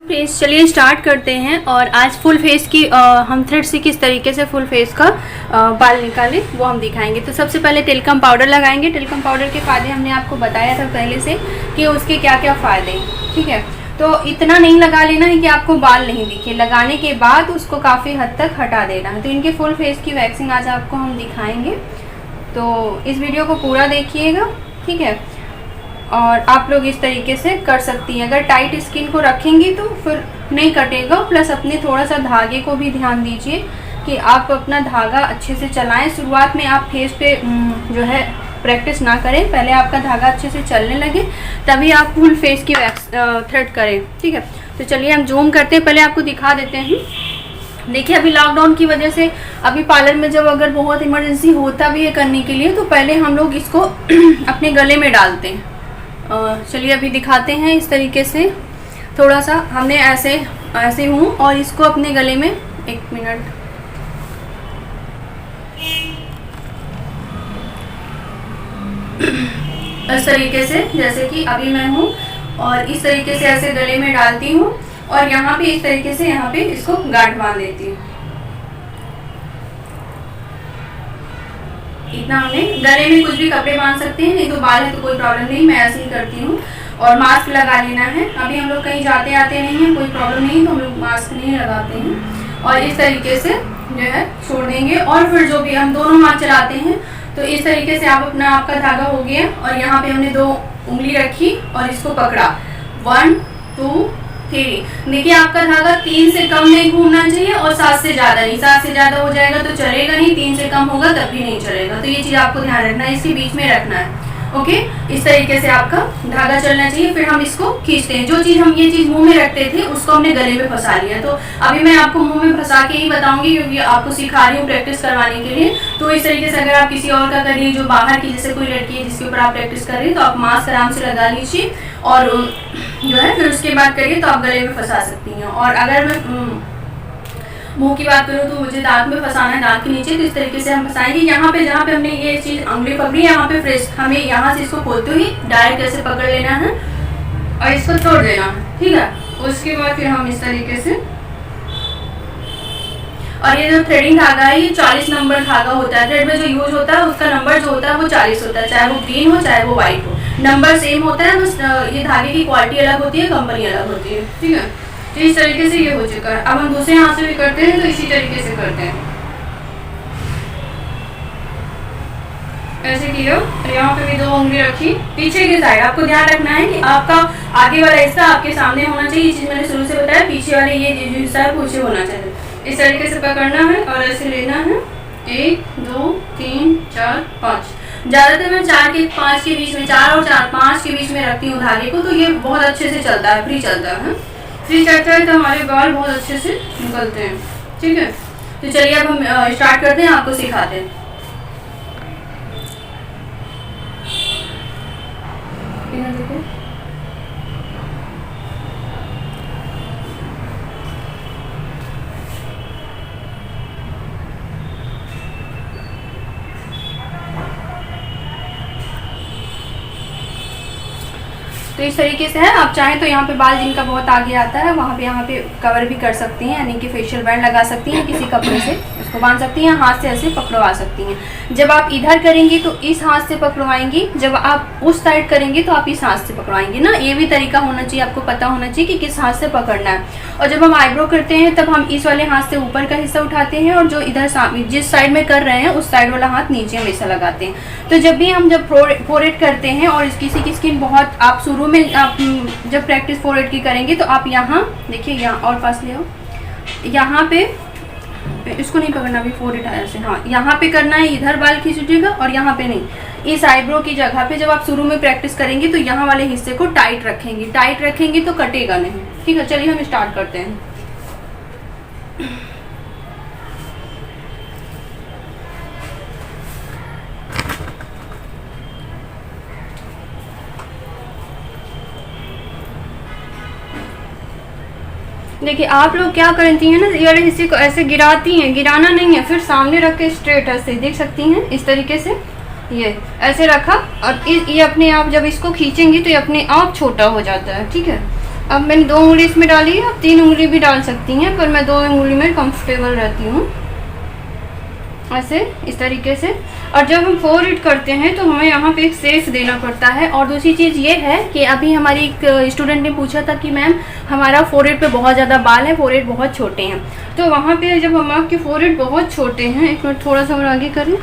Face चलिए start करते हैं। और आज फुल फेस की हम थ्रेड से किस तरीके से फुल फेस का बाल निकालें वो हम दिखाएंगे। तो सबसे पहले टेल्कम पाउडर लगाएंगे। टेल्कम पाउडर के फ़ायदे हमने आपको बताया था पहले से कि उसके क्या क्या फ़ायदे हैं, ठीक है। तो इतना नहीं लगा लेना है कि आपको बाल नहीं दिखे, लगाने के बाद उसको काफ़ी हद तक हटा देना है। तो इनके फुल फेस की वैक्सिंग आज आपको हम दिखाएंगे, तो इस वीडियो को पूरा देखिएगा, ठीक है। और आप लोग इस तरीके से कर सकती हैं। अगर टाइट स्किन को रखेंगी तो फिर नहीं कटेगा। प्लस अपने थोड़ा सा धागे को भी ध्यान दीजिए कि आप अपना धागा अच्छे से चलाएं। शुरुआत में आप फेस पे जो है प्रैक्टिस ना करें, पहले आपका धागा अच्छे से चलने लगे तभी आप फुल फेस की थ्रेड करें, ठीक है। तो चलिए हम जूम करते हैं, पहले आपको दिखा देते हैं। देखिए अभी लॉकडाउन की वजह से अभी पार्लर में जब अगर बहुत इमरजेंसी होता भी है करने के लिए तो पहले हम लोग इसको अपने गले में डालते हैं। चलिए अभी दिखाते हैं इस तरीके से। थोड़ा सा हमने ऐसे हूँ और इसको अपने गले में, एक मिनट, इस तरीके से, जैसे कि अभी मैं हूँ और इस तरीके से ऐसे गले में डालती हूँ और यहाँ पे इस तरीके से यहाँ पे इसको गांठ बांध देती हूँ। इतना हमने गले में कुछ भी कपड़े बांध सकते हैं, नहीं तो बाल है तो कोई प्रॉब्लम नहीं, मैं ऐसे ही करती हूँ। और मास्क लगा लेना है। अभी हम लोग कहीं जाते आते नहीं हैं, कोई प्रॉब्लम नहीं, तो हम लोग मास्क नहीं लगाते हैं। और इस तरीके से जो है छोड़ देंगे। और फिर जो भी हम दोनों हाथ चलाते हैं तो इस तरीके से आपका धागा हो गया और यहाँ पे हमने 2 उंगली रखी और इसको पकड़ा, 1 2 3। देखिए आपका धागा 3 से कम नहीं घूमना चाहिए और 7 से ज़्यादा नहीं। 7 से ज़्यादा हो जाएगा तो चलेगा नहीं, 3 से कम होगा तब भी नहीं चलेगा। तो ये चीज़ आपको ध्यान रखना है, इसके बीच में रखना है, ओके। इस तरीके से आपका धागा चलना चाहिए। फिर हम इसको खींचते हैं। जो चीज़ हम ये चीज़ मुंह में रखते थे उसको हमने गले में फंसा लिया। तो अभी मैं आपको मुंह में फंसा के ही बताऊंगी क्योंकि आपको सिखा रही हूँ प्रैक्टिस करवाने के लिए। तो इस तरीके से अगर आप किसी और का करिए जो बाहर की, जैसे कोई लड़की है जिसके ऊपर आप प्रैक्टिस कर रही है, तो आप मास्क आराम से लगा लीजिए और जो है फिर उसके बाद करिए तो आप गले में फंसा सकती हैं। और अगर मैं मुंह की बात करूँ तो मुझे दांत में फंसाना है, दांत के नीचे, तो इस तरीके से हम फंसाएंगे। यहाँ पे जहाँ पे हमने ये चीज़ उंगली पकड़ी, यहाँ पे फ्रेश हमें यहाँ से इसको खोलते हुए डायरेक्ट ऐसे पकड़ लेना है और इसको छोड़ देना है, ठीक है। उसके बाद फिर हम इस तरीके से, और ये जो थ्रेडिंग धागा है ये 40 नंबर धागा होता है। थ्रेड में जो यूज होता है उसका नंबर जो होता है वो 40 होता है, चाहे वो ग्रीन हो चाहे वो व्हाइट हो, नंबर सेम होता है। बस ये धागे की क्वालिटी अलग होती है, कंपनी अलग होती है, ठीक है। तो इस तरीके से ये हो चुका है। अब हम दूसरे हाथ से भी करते हैं तो इसी तरीके से करते हैं, ऐसे किया। यहाँ पे भी 2 उंगली रखी पीछे की साइड। आपको ध्यान रखना है कि आपका आगे वाला हिस्सा आपके सामने होना चाहिए। ये चीज़ मैंने शुरू से बताया, पीछे वाले ये जो हिस्सा है पीछे होना चाहिए। इस तरीके से पकड़ना है और ऐसे लेना है, 1 2 3 4 5। ज़्यादातर मैं 4 के 5 के बीच में, 4 और 4 5 के बीच में रखती हूँ धागे को। तो ये बहुत अच्छे से चलता है, फ्री चलता है। फ्री चलता है तो हमारे बाल बहुत अच्छे से निकलते हैं, ठीक है। तो चलिए अब हम स्टार्ट करते हैं, आपको सिखाते हैं। तो इस तरीके से है। आप चाहें तो यहाँ पे बाल जिनका बहुत आगे आता है वहाँ पे यहाँ पे कवर भी कर सकती हैं, यानी कि फेशियल बैंड लगा सकती हैं, किसी कपड़े से उसको बांध सकती हैं, हाथ से ऐसे पकड़वा सकती हैं। जब आप इधर करेंगी तो इस हाथ से पकड़वाएंगी, जब आप उस साइड करेंगी तो आप इस हाथ से पकड़वाएंगी ना। ये भी तरीका होना चाहिए, आपको पता होना चाहिए कि किस हाथ से पकड़ना है। और जब हम आईब्रो करते हैं तब हम इस वाले हाथ से ऊपर का हिस्सा उठाते हैं और जो इधर जिस साइड में कर रहे हैं उस साइड वाला हाथ नीचे हमेशा लगाते हैं। तो जब भी हम फोरहेड करते हैं और किसी की स्किन बहुत, आप शुरू में आप जब प्रैक्टिस फोरहेड की करेंगे तो आप यहाँ देखिए, यहाँ और पास ले आओ, यहाँ पे इसको नहीं पकड़ना, अभी फोरहेड आया से, हाँ यहाँ पे करना है, इधर बाल खींच उठेगा और यहाँ पे नहीं। इस आईब्रो की जगह पे जब आप शुरू में प्रैक्टिस करेंगे तो यहाँ वाले हिस्से को टाइट रखेंगे तो कटेगा नहीं, ठीक है। चलिए हम स्टार्ट करते हैं। देखिए आप लोग क्या करती हैं ना, ये वाले हिस्से को ऐसे गिराती हैं, गिराना नहीं है, फिर सामने रख के स्ट्रेट ऐसे देख सकती हैं, इस तरीके से ये ऐसे रखा और ये अपने आप जब इसको खींचेंगी तो ये अपने आप छोटा हो जाता है, ठीक है। अब मैंने 2 उंगली इसमें डाली है, आप 3 उंगली भी डाल सकती हैं, पर मैं 2 उंगली में कंफर्टेबल रहती हूँ, ऐसे इस तरीके से। और जब हम फोरहेड करते हैं तो हमें यहाँ पे एक सेफ देना पड़ता है। और दूसरी चीज़ ये है कि अभी हमारी एक स्टूडेंट ने पूछा था कि मैम हमारा फोरहेड पे बहुत ज़्यादा बाल है, फोरहेड बहुत छोटे हैं, तो वहाँ पे जब हम आपके फोरहेड बहुत छोटे हैं, एक मिनट थोड़ा सा और आगे करें,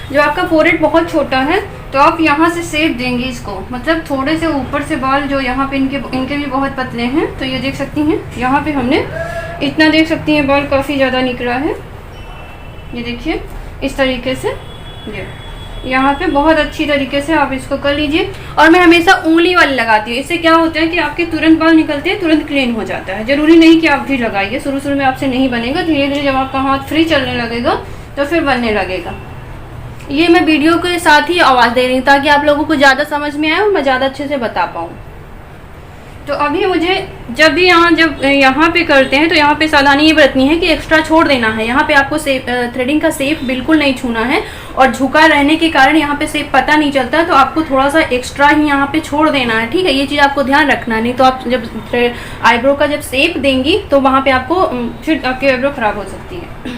जब आपका फोरहेड बहुत छोटा है तो आप यहाँ से सेफ देंगे इसको, मतलब थोड़े से ऊपर से बाल जो यहाँ पे इनके भी बहुत पतले हैं, तो ये देख सकती हैं यहाँ पे हमने इतना देख सकती हैं बाल काफ़ी ज़्यादा निकला है, ये देखिए इस तरीके से, ये यहाँ पे बहुत अच्छी तरीके से आप इसको कर लीजिए। और मैं हमेशा उंगली वाली लगाती हूँ, इससे क्या होता है कि आपके तुरंत बाल निकलते हैं, तुरंत क्लीन हो जाता है। ज़रूरी नहीं कि आप भी लगाइए, शुरू में आपसे नहीं बनेगा, धीरे धीरे जब आपका हाथ फ्री चलने लगेगा तो फिर बनने लगेगा। ये मैं वीडियो के साथ ही आवाज़ दे रही हूँ ताकि आप लोगों को ज़्यादा समझ में आए और मैं ज़्यादा अच्छे से बता पाऊँ। तो अभी मुझे जब यहाँ पे करते हैं तो यहाँ पे सावधानी ये बरतनी है कि एक्स्ट्रा छोड़ देना है। यहाँ पे आपको थ्रेडिंग का सेप बिल्कुल नहीं छूना है, और झुका रहने के कारण यहाँ पे सेप पता नहीं चलता, तो आपको थोड़ा सा एक्स्ट्रा ही यहाँ पे छोड़ देना है, ठीक है। ये चीज़ आपको ध्यान रखना, नहीं तो आप जब आईब्रो का जब सेप देंगी तो वहाँ पे आपको फिर आपकी आईब्रो खराब हो सकती है।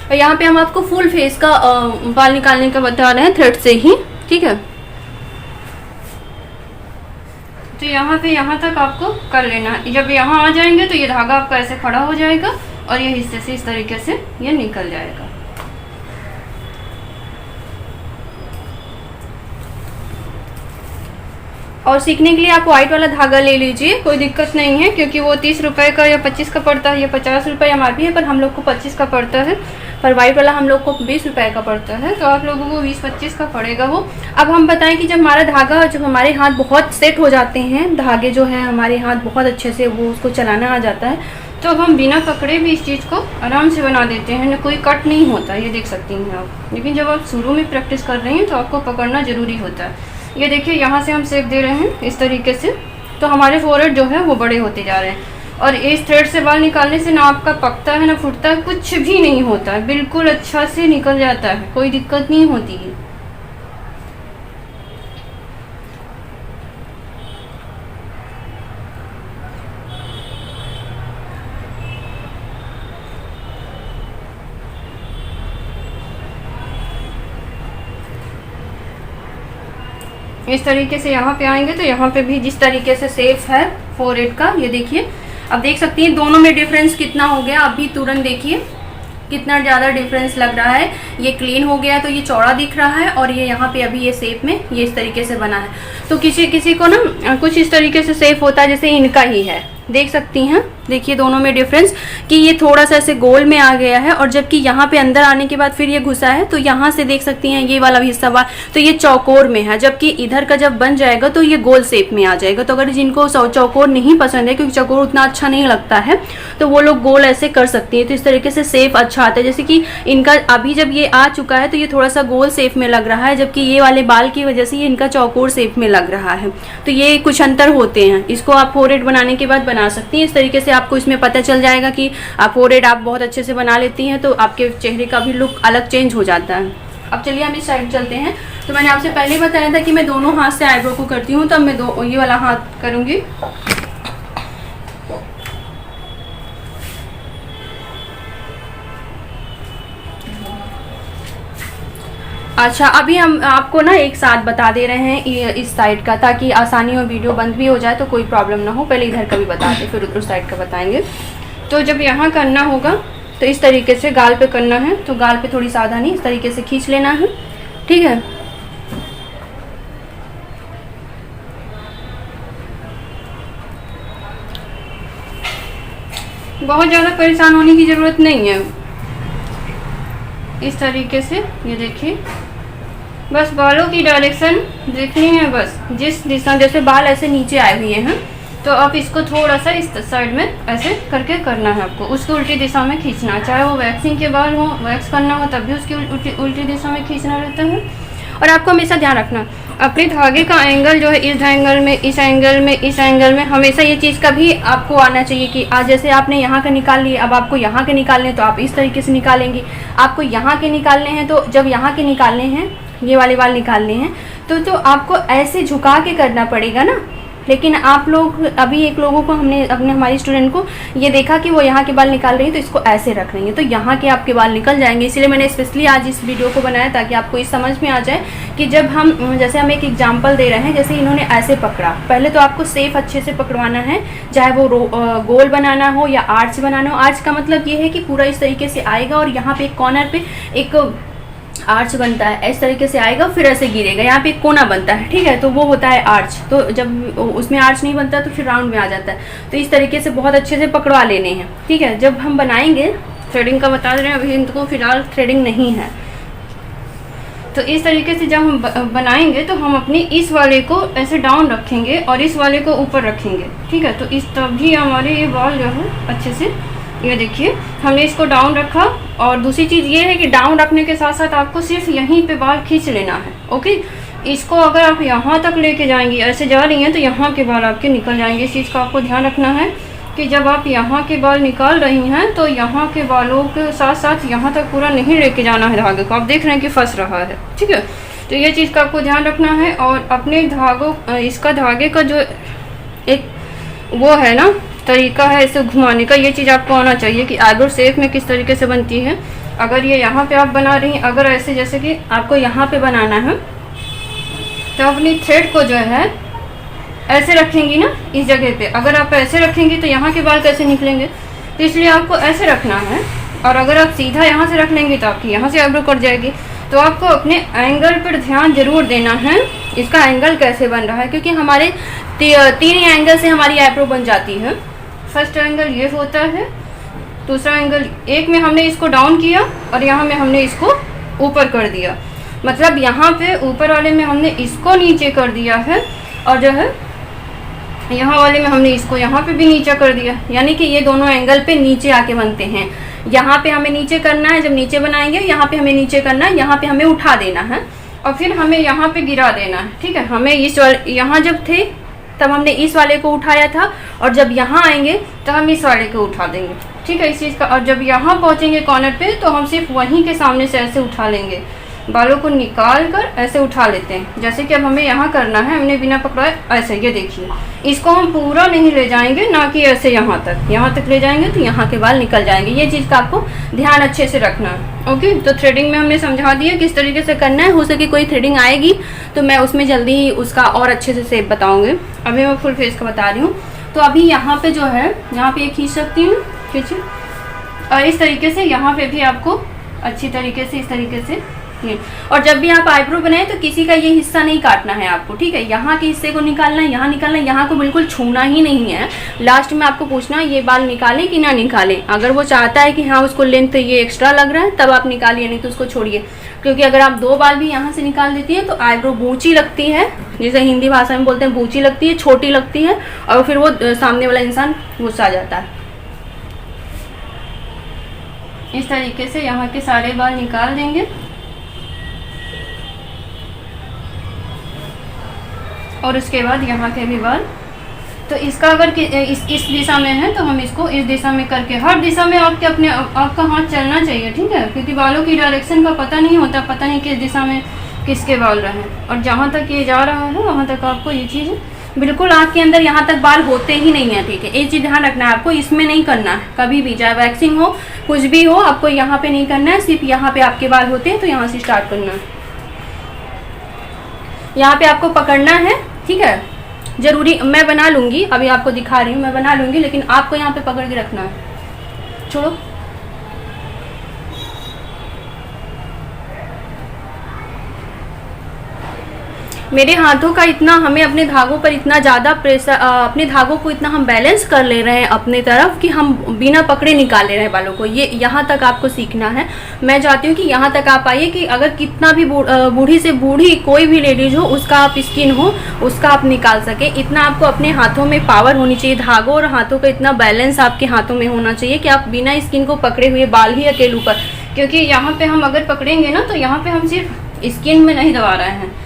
और यहाँ पे हम आपको फुल फेस का बाल निकालने का बता रहे हैं थ्रेड से ही, ठीक है। तो यहाँ पे यहाँ तक आपको कर लेना है। जब यहाँ आ जाएंगे तो ये धागा आपका ऐसे खड़ा हो जाएगा और ये हिस्से से इस तरीके से ये निकल जाएगा। और सीखने के लिए आप व्हाइट वाला धागा ले लीजिए, कोई दिक्कत नहीं है, क्योंकि वो 30 रुपये का या 25 का पड़ता है, या 50 रुपये MRP है, पर हम लोग को 25 का पड़ता है, पर वाइट वाला हम लोग को 20 रुपये का पड़ता है, तो आप लोगों को 20-25 का पड़ेगा वो। अब हम बताएं कि जब हमारा धागा, जब हमारे हाथ बहुत सेट हो जाते हैं, धागे जो है हमारे हाथ बहुत अच्छे से वो उसको चलाना आ जाता है, तो हम बिना पकड़े भी इस चीज़ को आराम से बना देते हैं, कोई कट नहीं होता, ये देख सकती हैं आप। लेकिन जब आप शुरू में प्रैक्टिस कर रहे हैं तो आपको पकड़ना ज़रूरी होता है। ये देखिए यहाँ से हम शेप दे रहे हैं इस तरीके से, तो हमारे फोरहेड जो है वो बड़े होते जा रहे हैं। और इस थ्रेड से बाल निकालने से ना आपका पकता है ना फूटता है, कुछ भी नहीं होता है, बिल्कुल अच्छा से निकल जाता है, कोई दिक्कत नहीं होती है। इस तरीके से यहाँ पे आएंगे तो यहाँ पे भी जिस तरीके से शेप है फोरहेड का, ये देखिए, अब देख सकती हैं दोनों में डिफरेंस कितना हो गया। अभी तुरंत देखिए कितना ज़्यादा डिफरेंस लग रहा है, ये क्लीन हो गया तो ये चौड़ा दिख रहा है, और ये यहाँ पे अभी ये शेप में ये इस तरीके से बना है। तो किसी को ना कुछ इस तरीके से शेप होता है जैसे इनका ही है, देख सकती हैं, देखिए दोनों में डिफरेंस कि ये थोड़ा सा ऐसे गोल में आ गया है, और जबकि यहाँ पे अंदर आने के बाद फिर ये घुसा है, तो यहाँ से देख सकती हैं ये वाला हिस्सा तो ये चौकोर में है, जबकि इधर का जब बन जाएगा तो ये गोल शेप में आ जाएगा। तो अगर जिनको चौकोर नहीं पसंद है, क्योंकि चौकोर उतना अच्छा नहीं लगता है, तो वो लोग गोल ऐसे कर सकती है, तो इस तरीके से शेप अच्छा आता है। जैसे कि इनका अभी जब ये आ चुका है तो ये थोड़ा सा गोल शेप में लग रहा है, जबकि ये वाले बाल की वजह से ये इनका चौकोर शेप में लग रहा है, तो ये कुछ अंतर होते हैं। इसको आप फोरहेड बनाने के बाद बना सकती हैं, इस तरीके से आपको इसमें पता चल जाएगा कि आप फोरहेड आप बहुत अच्छे से बना लेती हैं, तो आपके चेहरे का भी लुक अलग चेंज हो जाता है। अब चलिए हम इस साइड चलते हैं। तो मैंने आपसे पहले बताया था कि मैं दोनों हाथ से आईब्रो को करती हूँ, तो अब मैं ये वाला हाथ करूँगी। अच्छा, अभी हम आपको ना एक साथ बता दे रहे हैं इस साइड का, ताकि आसानी हो, वीडियो बंद भी हो जाए तो कोई प्रॉब्लम ना हो। पहले इधर का भी बता दें, फिर उस साइड का बताएंगे। तो जब यहाँ करना होगा तो इस तरीके से गाल पे करना है, तो गाल पे थोड़ी सावधानी, इस तरीके से खींच लेना है, ठीक है। बहुत ज़्यादा परेशान होने की ज़रूरत नहीं है। इस तरीके से ये देखिए, बस बालों की डायरेक्शन देखनी है, बस जिस दिशा, जैसे बाल ऐसे नीचे आए हुए हैं तो आप इसको थोड़ा सा इस साइड में ऐसे करके करना है आपको, उसको उल्टी दिशा में खींचना, चाहे वो वैक्सिंग के बाल हो, वैक्स करना हो तब भी उसकी उल्टी दिशा में खींचना रहता है। और आपको हमेशा ध्यान रखना अपने धागे का एंगल जो है, इस एंगल में, इस एंगल में, इस एंगल में, हमेशा ये चीज़ का भी आपको आना चाहिए कि आज जैसे आपने यहाँ के निकाल लिए, अब आपको यहाँ के निकालने हैं तो आप इस तरीके से निकालेंगी। आपको यहाँ के निकालने हैं तो जब यहाँ के निकालने हैं ये वाले बाल निकालने हैं तो आपको ऐसे झुका के करना पड़ेगा ना। लेकिन आप लोग अभी एक लोगों को हमने हमारी स्टूडेंट को ये देखा कि वो यहाँ के बाल निकाल रही है तो इसको ऐसे रख रही है, तो यहाँ के आपके बाल निकल जाएंगे। इसीलिए मैंने स्पेशली आज इस वीडियो को बनाया ताकि आपको इस समझ में आ जाए कि जब हम जैसे हम एक एग्जांपल दे रहे हैं, जैसे इन्होंने ऐसे पकड़ा, पहले तो आपको सेफ अच्छे से पकड़वाना है, चाहे वो गोल बनाना हो या आर्च बनाना हो। आर्च का मतलब ये है कि पूरा इस तरीके से आएगा और यहाँ पे एक कॉर्नर पे एक आर्च बनता है, इस तरीके से आएगा फिर ऐसे गिरेगा, यहाँ पे एक कोना बनता है, ठीक है, तो वो होता है आर्च। तो जब उसमें आर्च नहीं बनता तो फिर राउंड में आ जाता है। तो इस तरीके से बहुत अच्छे से पकड़वा लेने हैं, ठीक है। जब हम बनाएंगे, थ्रेडिंग का बता रहे हैं, अभी इनको फिलहाल थ्रेडिंग नहीं है, तो इस तरीके से जब हम बनाएंगे तो हम अपने इस वाले को ऐसे डाउन रखेंगे और इस वाले को ऊपर रखेंगे, ठीक है। तो इस तभी हमारे ये बॉल जो है अच्छे से, ये देखिए हमने इसको डाउन रखा। और दूसरी चीज़ ये है कि डाउन रखने के साथ साथ आपको सिर्फ यहीं पे बाल खींच लेना है, ओके। इसको अगर आप यहाँ तक लेके जाएंगी, ऐसे जा रही हैं तो यहाँ के बाल आपके निकल जाएंगे। इस चीज़ का आपको ध्यान रखना है कि जब आप यहाँ के बाल निकाल रही हैं तो यहाँ के बालों के साथ साथ यहाँ तक पूरा नहीं लेके जाना है धागे को। आप देख रहे हैं कि फंस रहा है, ठीक है। तो ये चीज़ का आपको ध्यान रखना है। और अपने धागों, इसका धागे का जो एक वो है ना तरीका है इसे घुमाने का, ये चीज़ आपको आना चाहिए कि आईब्रो शेप में किस तरीके से बनती है। अगर ये यहाँ पे आप बना रही हैं, अगर ऐसे जैसे कि आपको यहाँ पे बनाना है तो अपनी थ्रेड को जो है ऐसे रखेंगी ना इस जगह पे। अगर आप ऐसे रखेंगी तो यहाँ के बाल कैसे निकलेंगे, तो इसलिए आपको ऐसे रखना है। और अगर आप सीधा यहाँ से रख लेंगे तो आपकी यहाँ से आईब्रो कट जाएगी। तो आपको अपने एंगल पर ध्यान जरूर देना है, इसका एंगल कैसे बन रहा है, क्योंकि हमारे 3 एंगल से हमारी आईब्रो बन जाती है। फर्स्ट एंगल ये होता है, दूसरा एंगल, एक में हमने इसको डाउन किया और यहाँ में हमने इसको ऊपर कर दिया, मतलब यहाँ पे ऊपर वाले में हमने इसको नीचे कर दिया है और जो है यहाँ वाले में हमने इसको यहाँ पे भी नीचे कर दिया। यानी कि ये दोनों एंगल पे नीचे आके बनते हैं। यहाँ पे हमें नीचे करना है, जब नीचे बनाएंगे यहाँ पे हमें नीचे करना है, यहाँ पे हमें उठा देना है और फिर हमें यहाँ पे गिरा देना है, ठीक है। हमें इस वाले, यहाँ जब थे तब हमने इस वाले को उठाया था और जब यहाँ आएंगे तो हम इस वाले को उठा देंगे, ठीक है, इस चीज़ का। और जब यहाँ पहुँचेंगे कॉर्नर पे तो हम सिर्फ वहीं के सामने से ऐसे उठा लेंगे, बालों को निकाल कर ऐसे उठा लेते हैं। जैसे कि अब हमें यहाँ करना है, हमने बिना पकड़ाए ऐसे, ये देखिए, इसको हम पूरा नहीं ले जाएंगे, ना कि ऐसे यहाँ तक ले जाएंगे तो यहाँ के बाल निकल जाएंगे। ये चीज़ का आपको ध्यान अच्छे से रखना है, ओके। तो थ्रेडिंग में हमने समझा दिया किस तरीके से करना है। हो सके कोई थ्रेडिंग आएगी तो मैं उसमें जल्दी ही उसका और अच्छे से शेप बताऊँगी। अभी मैं फुल फेस का बता रही हूँ। तो अभी यहाँ पर जो है, यहाँ पर ये खींच सकती हूँ, खींचिए, और इस तरीके से यहाँ पर भी आपको अच्छी तरीके से इस तरीके से। और जब भी आप आईब्रो बनाए तो किसी का ये हिस्सा नहीं काटना है आपको, ठीक है। यहाँ के हिस्से को निकालना है, यहाँ निकालना है, यहाँ को बिल्कुल छूना ही नहीं है। लास्ट में आपको पूछना है ये बाल निकाले कि ना निकाले। अगर वो चाहता है कि हाँ उसको लेंथ ये एक्स्ट्रा लग रहा है तब आप निकालिए, नहीं तो उसको छोड़िए। क्योंकि अगर आप 2 बाल भी यहाँ से निकाल देती हैं तो आईब्रो बूची लगती है, जैसे हिंदी भाषा में बोलते हैं बूची लगती है, छोटी लगती है, और फिर वो सामने वाला इंसान गुस्सा आ जाता है। इस तरीके से यहाँ के सारे बाल निकाल देंगे और उसके बाद यहाँ के भी बाल। तो इसका अगर इस दिशा में है तो हम इसको इस दिशा में करके, हर दिशा में आपका हाथ चलना चाहिए, ठीक है, क्योंकि बालों की डायरेक्शन का पता नहीं होता, पता नहीं किस दिशा में किसके बाल रहे। और जहाँ तक ये जा रहा है वहाँ तक आपको ये चीज़ बिल्कुल आपके अंदर यहाँ तक बाल होते ही नहीं है, ठीक है। ये चीज़ ध्यान रखना है आपको, इसमें नहीं करना है कभी भी, चाहे वैक्सिंग हो कुछ भी हो, आपको यहाँ पे नहीं करना है। सिर्फ यहाँ पे आपके बाल होते हैं तो यहाँ से स्टार्ट करना है, यहाँ पे आपको पकड़ना है, ठीक है। जरूरी मैं बना लूँगी, अभी आपको दिखा रही हूँ, मैं बना लूँगी, लेकिन आपको यहाँ पे पकड़ के रखना है। छोड़ो, मेरे हाथों का इतना, हमें अपने धागों पर इतना ज़्यादा प्रेशर, अपने धागों को इतना हम बैलेंस कर ले रहे हैं अपने तरफ कि हम बिना पकड़े निकाल ले रहे हैं बालों को। ये यहाँ तक आपको सीखना है। मैं चाहती हूँ कि यहाँ तक आप आइए कि अगर कितना भी बूढ़ी से बूढ़ी कोई भी लेडीज हो, उसका आप स्किन हो, उसका आप निकाल सके। इतना आपको अपने हाथों में पावर होनी चाहिए, धागों और हाथों का इतना बैलेंस आपके हाथों में होना चाहिए कि आप बिना स्किन को पकड़े हुए बाल ही अकेले ऊपर, क्योंकि यहाँ पे हम अगर पकड़ेंगे ना तो यहाँ पे हम सिर्फ स्किन में नहीं दबा रहे हैं।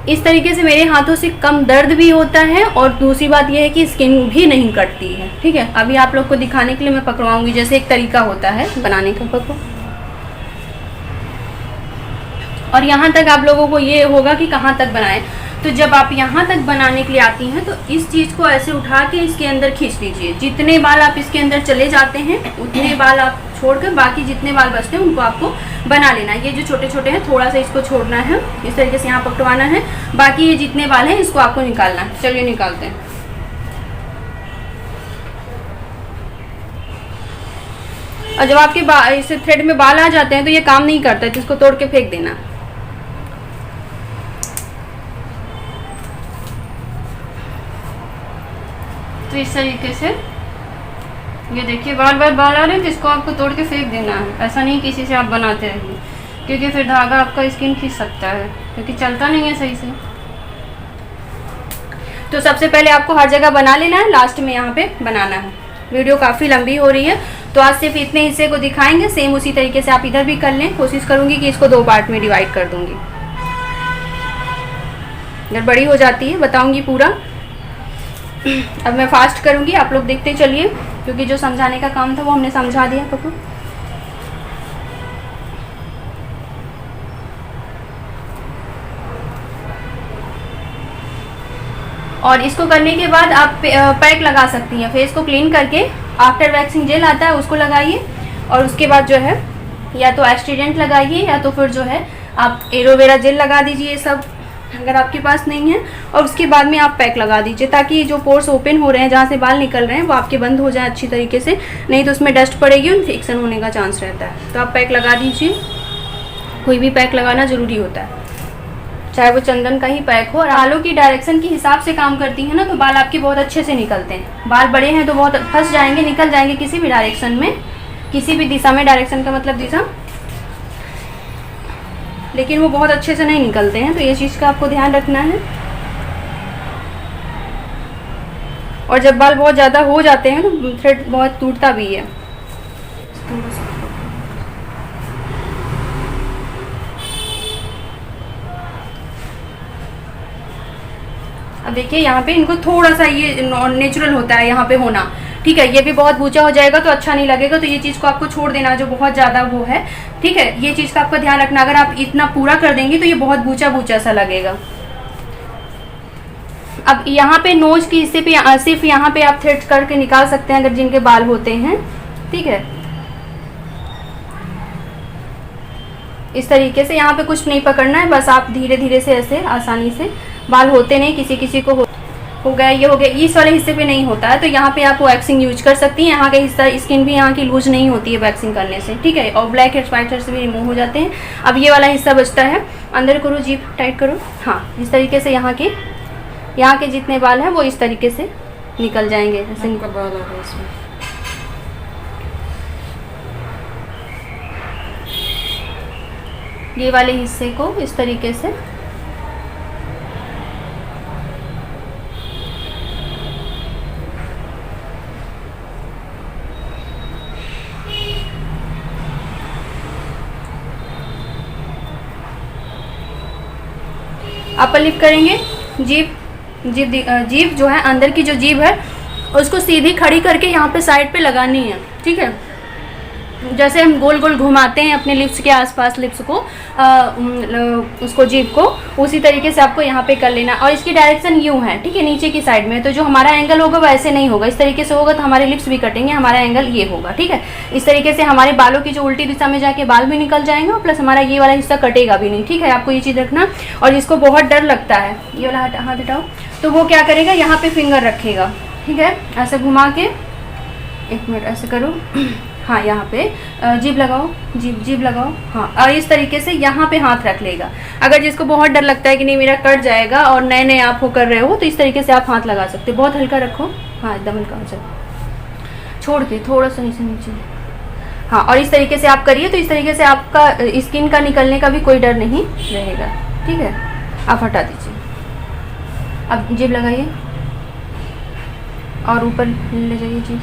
इस तरीके से मेरे हाथों से कम दर्द भी होता है और दूसरी बात यह है कि स्किन भी नहीं कटती है, ठीक है। अभी आप लोग को दिखाने के लिए मैं पकड़वाऊंगी, जैसे एक तरीका होता है बनाने का, पकड़ो। और यहाँ तक आप लोगों को ये होगा कि कहाँ तक बनाएं। तो जब आप यहाँ तक बनाने के लिए आती हैं तो इस चीज़ को ऐसे उठा के इसके अंदर खींच लीजिए। जितने बाल आप इसके अंदर चले जाते हैं उतने बाल आप छोड़कर बाकी जितने बाल बचते हैं उनको आपको बना लेना है। ये जो छोटे छोटे हैं थोड़ा सा इसको छोड़ना है, इस तरीके से यहाँ पकड़वाना है, बाकी ये जितने बाल हैं इसको आपको निकालना है। चलिए निकालते हैं। और जब आपके इस थ्रेड में बाल आ जाते हैं तो ये काम नहीं करता है, तो इसको तोड़ के फेंक देना। तो इस तरीके से ये देखिए बार बार बाल आ रहे हैं तो इसको आपको तोड़ के फेंक देना है। ऐसा नहीं किसी से आप बनाते रहिए, क्योंकि फिर धागा आपका स्किन खींच सकता है, क्योंकि चलता नहीं है सही से। तो सबसे पहले आपको हर जगह बना लेना है, लास्ट में यहाँ पे बनाना है। वीडियो काफ़ी लंबी हो रही है तो आज सिर्फ इतने हिस्से को दिखाएंगे। सेम उसी तरीके से आप इधर भी कर लें। कोशिश करूँगी कि इसको 2 पार्ट में डिवाइड कर दूँगी। अगर बड़ी हो जाती है बताऊँगी पूरा। अब मैं फास्ट करूँगी, आप लोग देखते चलिए, क्योंकि जो समझाने का काम था वो हमने समझा दिया पप्पू। और इसको करने के बाद आप पैक लगा सकती हैं। फेस को क्लीन करके आफ्टर वैक्सिंग जेल आता है उसको लगाइए, और उसके बाद जो है या तो एस्ट्रीडेंट लगाइए या तो फिर जो है आप एलोवेरा जेल लगा दीजिए, सब अगर आपके पास नहीं है। और उसके बाद में आप पैक लगा दीजिए, ताकि जो पोर्स ओपन हो रहे हैं, जहाँ से बाल निकल रहे हैं, वो आपके बंद हो जाए अच्छी तरीके से, नहीं तो उसमें डस्ट पड़ेगी और इन्फेक्शन होने का चांस रहता है। तो आप पैक लगा दीजिए। कोई भी पैक लगाना ज़रूरी होता है, चाहे वो चंदन का ही पैक हो। और बालों की डायरेक्शन के हिसाब से काम करती है ना, तो बाल आपके बहुत अच्छे से निकलते हैं। बाल बड़े हैं तो बहुत फंस जाएंगे, निकल जाएंगे किसी भी डायरेक्शन में, किसी भी दिशा में। डायरेक्शन का मतलब दिशा, लेकिन वो बहुत अच्छे से नहीं निकलते हैं। तो ये चीज़ का आपको ध्यान रखना है। और जब बाल बहुत ज़्यादा हो जाते हैं तो थ्रेड बहुत टूटता भी है। अब देखिए यहाँ पे इनको थोड़ा सा ये नेचुरल होता है यहाँ पे होना, ठीक है। ये भी बहुत बूचा हो जाएगा तो अच्छा नहीं लगेगा, तो ये चीज़ को आपको छोड़ देना जो बहुत ज़्यादा वो है, ठीक है। ये चीज़ का आपका ध्यान रखना। अगर आप इतना पूरा कर देंगे तो ये बहुत बूचा बूचा सा लगेगा। अब यहाँ पे नोज की हिस्से पे सिर्फ यहाँ पे आप थ्रेड करके निकाल सकते हैं अगर जिनके बाल होते हैं, ठीक है। इस तरीके से यहाँ पे कुछ नहीं पकड़ना है, बस आप धीरे धीरे से ऐसे आसानी से। बाल होते नहीं, किसी किसी को हो गया, ये हो गया, इस वाले हिस्से पे नहीं होता है, तो यहाँ पे आप वैक्सिंग यूज कर सकती हैं। यहाँ का हिस्सा स्किन भी यहाँ की लूज नहीं होती है वैक्सिंग करने से, ठीक है। और ब्लैक हेड्स व्हाइट हेड्स भी रिमूव हो जाते हैं। अब ये वाला हिस्सा बचता है, अंदर करो, जीप टाइट करो। हाँ, इस तरीके से यहाँ के जितने बाल हैं वो इस तरीके से निकल जाएंगे। ऐसे बाल आ रहा है इसमें। ये वाले हिस्से को इस तरीके से अपर लिप करेंगे। जीभ जो है, अंदर की जो जीभ है उसको सीधी खड़ी करके यहाँ पे साइड पे लगानी है, ठीक है। जैसे हम गोल गोल घुमाते हैं अपने लिप्स के आसपास लिप्स को, उसको जीभ को, उसी तरीके से आपको यहाँ पे कर लेना। और इसकी डायरेक्शन यूँ है, ठीक है, नीचे की साइड में। तो जो हमारा एंगल होगा वो ऐसे नहीं होगा, इस तरीके से होगा तो हमारे लिप्स भी कटेंगे, हमारा एंगल ये होगा, ठीक है। इस तरीके से हमारे बालों की जो उल्टी दिशा में जाके बाल भी निकल जाएंगे और प्लस हमारा ये वाला हिस्सा कटेगा भी नहीं, ठीक है। आपको ये चीज़ रखना। और जिसको बहुत डर लगता है, ये वाला हाथ हटाओ, तो वो क्या करेगा, यहाँ पे फिंगर रखेगा, ठीक है, ऐसे घुमा के। 1 मिनट ऐसे करो, हाँ, यहाँ पे जीभ लगाओ, जीभ लगाओ, हाँ। और इस तरीके से यहाँ पे हाथ रख लेगा। अगर जिसको बहुत डर लगता है कि नहीं मेरा कट जाएगा और नए नए आप हो कर रहे हो, तो इस तरीके से आप हाथ लगा सकते हो। बहुत हल्का रखो, हाँ, एकदम हल्का हो जाए, छोड़ के थोड़ा सा नीचे, हाँ। और इस तरीके से आप करिए, तो इस तरीके से आपका स्किन का निकलने का भी कोई डर नहीं रहेगा, ठीक है। आप हटा दीजिए। अब जीभ लगाइए और ऊपर ले जाइए जीभ।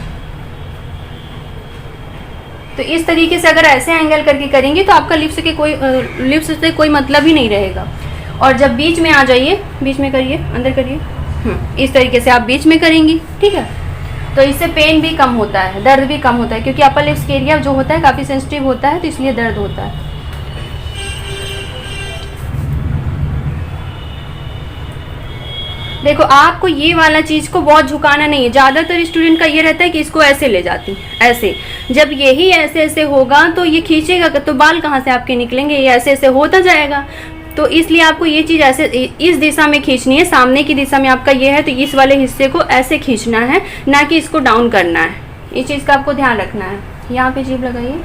तो इस तरीके से अगर ऐसे एंगल करके करेंगे तो आपका लिप्स से कोई मतलब ही नहीं रहेगा। और जब बीच में आ जाइए, बीच में करिए, अंदर करिए, इस तरीके से आप बीच में करेंगी, ठीक है। तो इससे पेन भी कम होता है, दर्द भी कम होता है, क्योंकि अपर लिप्स के एरिया जो होता है काफ़ी सेंसिटिव होता है, तो इसलिए दर्द होता है। देखो आपको ये वाला चीज़ को बहुत झुकाना नहीं है। ज़्यादातर स्टूडेंट का ये रहता है कि इसको ऐसे ले जाती, ऐसे। जब यही ऐसे ऐसे होगा तो ये खींचेगा तो बाल कहाँ से आपके निकलेंगे, ये ऐसे ऐसे होता जाएगा। तो इसलिए आपको ये चीज़ ऐसे इस दिशा में खींचनी है, सामने की दिशा में आपका ये है तो इस वाले हिस्से को ऐसे खींचना है, ना कि इसको डाउन करना है। इस चीज़ का आपको ध्यान रखना है। यहाँ पे जीभ लगाइए।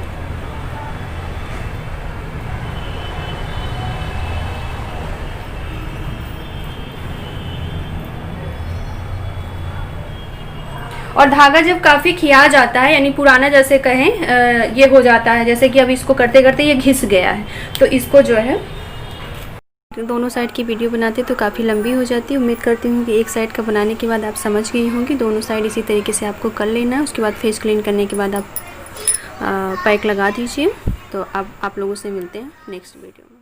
और धागा जब काफ़ी खिया जाता है, यानी पुराना जैसे कहें ये हो जाता है, जैसे कि अब इसको करते करते ये घिस गया है, तो इसको जो है दोनों साइड की वीडियो बनाते तो काफ़ी लंबी हो जाती है। उम्मीद करती हूँ कि एक साइड का बनाने के बाद आप समझ गई होंगी। दोनों साइड इसी तरीके से आपको कर लेना है। उसके बाद फेस क्लीन करने के बाद आप पैक लगा दीजिए। तो अब आप लोगों से मिलते हैं नेक्स्ट वीडियो में।